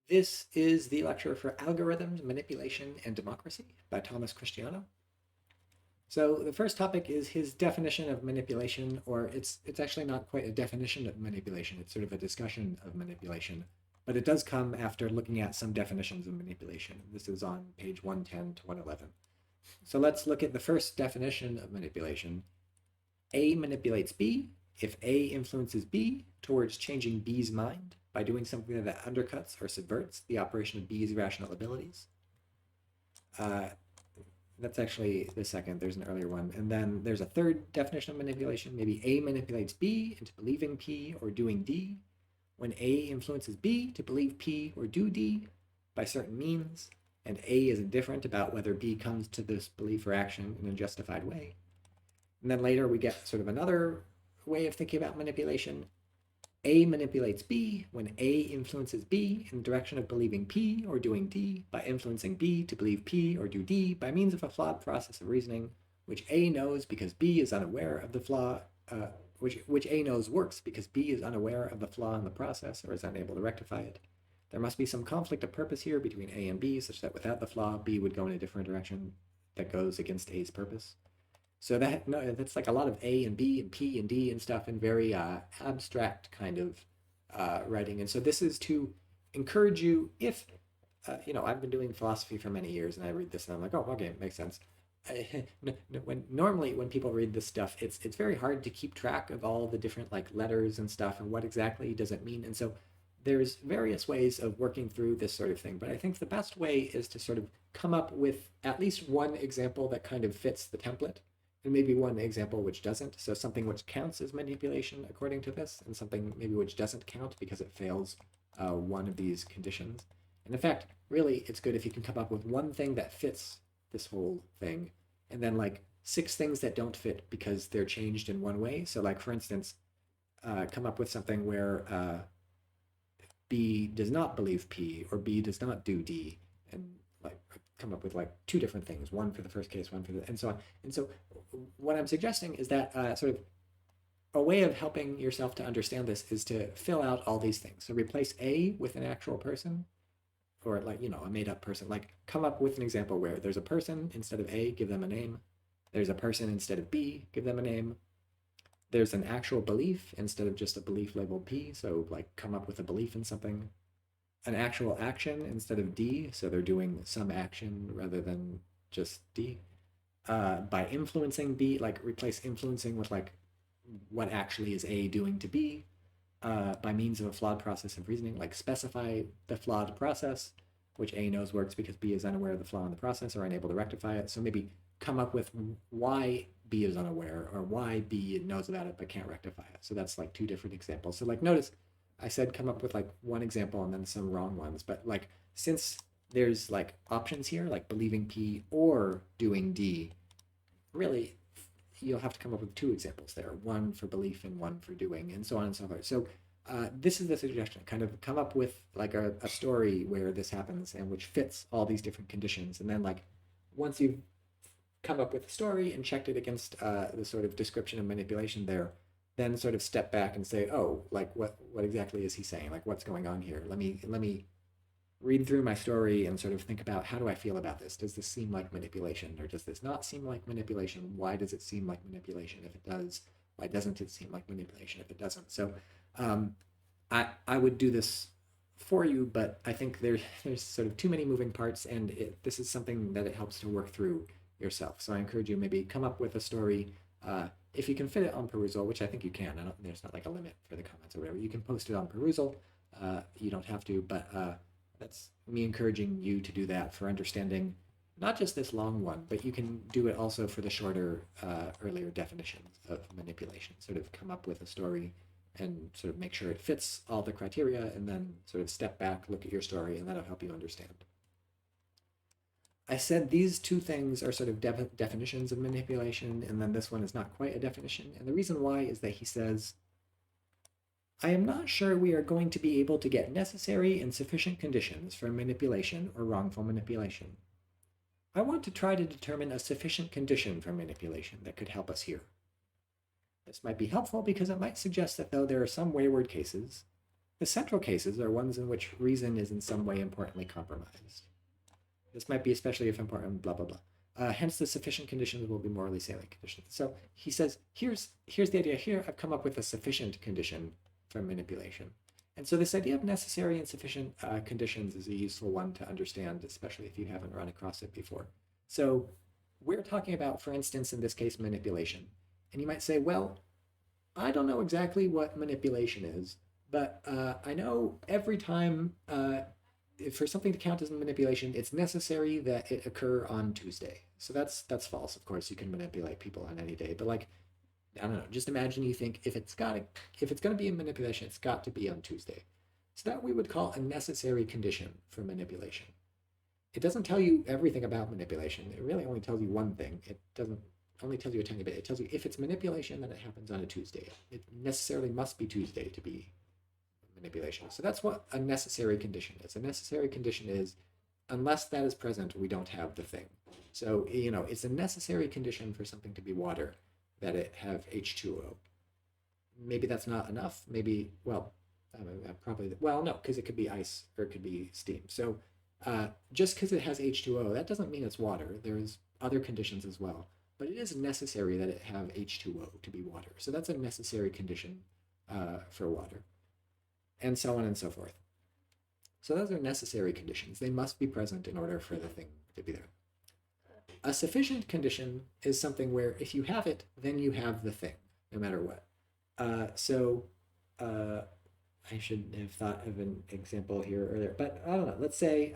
This is the lecture for Algorithms, Manipulation, and Democracy by Thomas Christiano. So the first topic is his definition of manipulation, or it's actually not quite a definition of manipulation. It's sort of a discussion of manipulation, but it does come after looking at some definitions of manipulation. This is on page 110 to 111. So let's look at the first definition of manipulation. A manipulates B if A influences B towards changing B's mind by doing something that undercuts or subverts the operation of B's rational abilities. That's actually the second. There's an earlier one. And then there's a third definition of manipulation. Maybe A manipulates B into believing P or doing D when A influences B to believe P or do D by certain means, and A is indifferent about whether B comes to this belief or action in a justified way. And then later we get sort of another way of thinking about manipulation. A manipulates B when A influences B in the direction of believing P or doing D by influencing B to believe P or do D by means of a flawed process of reasoning, which A knows because B is unaware of the flaw, which A knows works because B is unaware of the flaw in the process or is unable to rectify it. There must be some conflict of purpose here between A and B, such that without the flaw, B would go in a different direction that goes against A's purpose. So that's like a lot of A and B and P and D and stuff in very abstract kind of writing. And so this is to encourage you if, I've been doing philosophy for many years and I read this and I'm like, oh, okay, it makes sense. Normally when people read this stuff, it's very hard to keep track of all the different like letters and stuff and what exactly does it mean. And so there's various ways of working through this sort of thing. But I think the best way is to sort of come up with at least one example that kind of fits the template and maybe one example which doesn't. So something which counts as manipulation according to this, and something maybe which doesn't count because it fails one of these conditions. And in fact, really, it's good if you can come up with one thing that fits this whole thing, and then like 6 things that don't fit because they're changed in one way. So like, for instance, come up with something where B does not believe P or B does not do D, and like come up with like 2 different things, one for the first case, one for the, and so on. And so what I'm suggesting is that sort of a way of helping yourself to understand this is to fill out all these things. So replace A with an actual person, or like, a made up person. Like come up with an example where there's a person instead of A, give them a name. There's a person instead of B, give them a name. There's an actual belief instead of just a belief labeled P. So like come up with a belief in something. An actual action instead of D. So they're doing some action rather than just D. By influencing B, like replace influencing with like what actually is A doing to B by means of a flawed process of reasoning, like specify the flawed process, which A knows works because B is unaware of the flaw in the process or unable to rectify it. So maybe come up with why B is unaware or why B knows about it but can't rectify it. So that's like 2 different examples. So like notice I said come up with like one example and then some wrong ones, but like since there's like options here, like believing P or doing D, really you'll have to come up with 2 examples there, one for belief and one for doing, and so on and so forth. So this is the suggestion, kind of come up with like a story where this happens and which fits all these different conditions. And then like once you've come up with a story and checked it against the sort of description of manipulation there, then sort of step back and say, oh, like what exactly is he saying? Like what's going on here? Let me read through my story and sort of think about how do I feel about this? Does this seem like manipulation or does this not seem like manipulation? Why does it seem like manipulation if it does? Why doesn't it seem like manipulation if it doesn't? So I would do this for you, but I think there's sort of too many moving parts, and this is something that it helps to work through yourself. So I encourage you maybe come up with a story. If you can fit it on Perusal, which I think you can, there's not like a limit for the comments or whatever. You can post it on Perusal. You don't have to, but that's me encouraging you to do that for understanding not just this long one, but you can do it also for the shorter, earlier definitions of manipulation. Sort of come up with a story and sort of make sure it fits all the criteria, and then sort of step back, look at your story, and that'll help you understand. I said these 2 things are sort of definitions of manipulation, and then this one is not quite a definition. And the reason why is that he says, I am not sure we are going to be able to get necessary and sufficient conditions for manipulation or wrongful manipulation. I want to try to determine a sufficient condition for manipulation that could help us here. This might be helpful because it might suggest that though there are some wayward cases, The central cases are ones in which reason is in some way importantly compromised. This might be especially if important, blah, blah, blah. Hence, the sufficient conditions will be morally salient conditions. So he says, here's the idea here. I've come up with a sufficient condition for manipulation. And so this idea of necessary and sufficient conditions is a useful one to understand, especially if you haven't run across it before. So we're talking about, for instance, in this case, manipulation. And you might say, well, I don't know exactly what manipulation is, but I know every time for something to count as manipulation, it's necessary that it occur on Tuesday. So that's false. Of course, you can manipulate people on any day, but like, I don't know. Just imagine you think if it's going to be a manipulation, it's got to be on Tuesday. So that we would call a necessary condition for manipulation. It doesn't tell you everything about manipulation. It really only tells you one thing. It doesn't only tells you a tiny bit. It tells you if it's manipulation, then it happens on a Tuesday. It necessarily must be Tuesday to be manipulation. So that's what a necessary condition is. A necessary condition is, unless that is present, we don't have the thing. So, it's a necessary condition for something to be water that it have H2O. Maybe that's not enough. Maybe, well, no, because it could be ice or it could be steam. So just because it has H2O, that doesn't mean it's water. There's other conditions as well. But it is necessary that it have H2O to be water. So that's a necessary condition for water. And so on and so forth. So those are necessary conditions. They must be present in order for the thing to be there. A sufficient condition is something where if you have it, then you have the thing, no matter what. I should have thought of an example here earlier, but I don't know. Let's say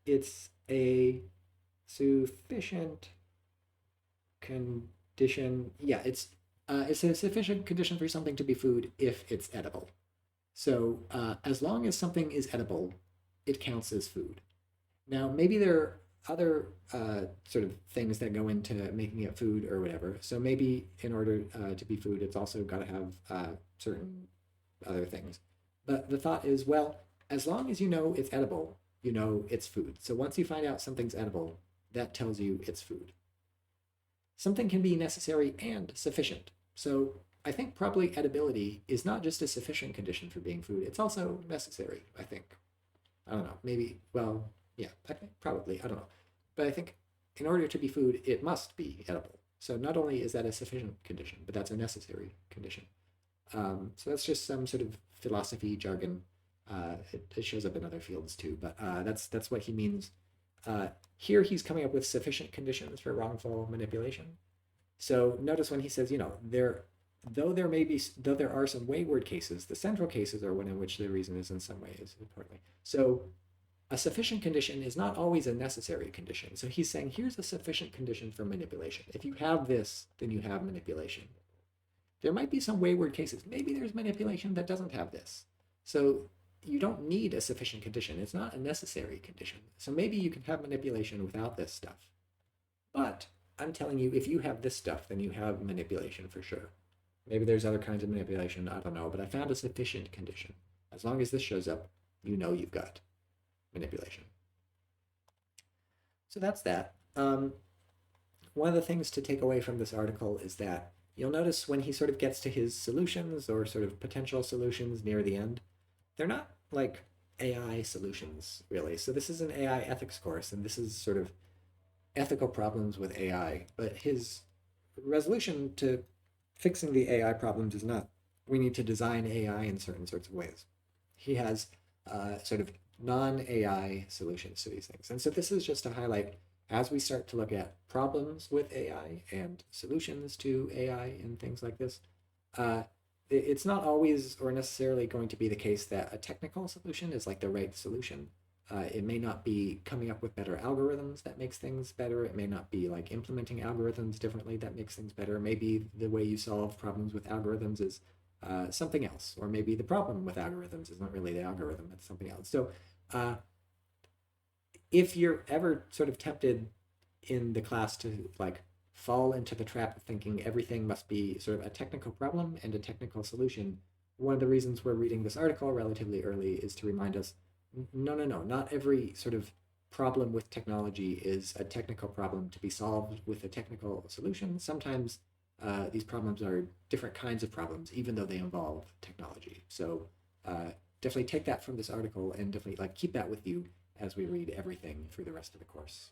it's a sufficient condition. Yeah, it's a sufficient condition for something to be food if it's edible. So as long as something is edible, it counts as food. Now, maybe there are other sort of things that go into making it food or whatever. So maybe in order to be food, it's also got to have certain other things. But the thought is, well, as long as you know it's edible, you know it's food. So once you find out something's edible, that tells you it's food. Something can be necessary and sufficient. So I think probably edibility is not just a sufficient condition for being food, it's also necessary, I think. I don't know, maybe, well, yeah, I think probably, I don't know. But I think in order to be food, it must be edible. So not only is that a sufficient condition, but that's a necessary condition. So that's just some sort of philosophy jargon. It shows up in other fields too, but that's what he means. Here he's coming up with sufficient conditions for wrongful manipulation. So notice when he says, though there are some wayward cases, the central cases are one in which the reason is in some ways importantly. So a sufficient condition is not always a necessary condition. So he's saying, here's a sufficient condition for manipulation. If you have this, then you have manipulation. There might be some wayward cases. Maybe there's manipulation that doesn't have this. So you don't need a sufficient condition. It's not a necessary condition. So maybe you can have manipulation without this stuff. But I'm telling you, if you have this stuff, then you have manipulation for sure. Maybe there's other kinds of manipulation, I don't know, but I found a sufficient condition. As long as this shows up, you know you've got manipulation. So that's that. One of the things to take away from this article is that you'll notice when he sort of gets to his solutions or sort of potential solutions near the end, they're not like AI solutions, really. So this is an AI ethics course, and this is sort of ethical problems with AI. But his resolution to fixing the AI problems is not, we need to design AI in certain sorts of ways. He has sort of non-AI solutions to these things. And so this is just to highlight, as we start to look at problems with AI and solutions to AI and things like this, it's not always or necessarily going to be the case that a technical solution is like the right solution. It may not be coming up with better algorithms that makes things better. It may not be like implementing algorithms differently that makes things better. Maybe the way you solve problems with algorithms is something else, or maybe the problem with algorithms is not really the algorithm, it's something else. So if you're ever sort of tempted in the class to like fall into the trap of thinking everything must be sort of a technical problem and a technical solution, one of the reasons we're reading this article relatively early is to remind us, no, not every sort of problem with technology is a technical problem to be solved with a technical solution. Sometimes these problems are different kinds of problems, even though they involve technology. So definitely take that from this article and definitely like keep that with you as we read everything through the rest of the course.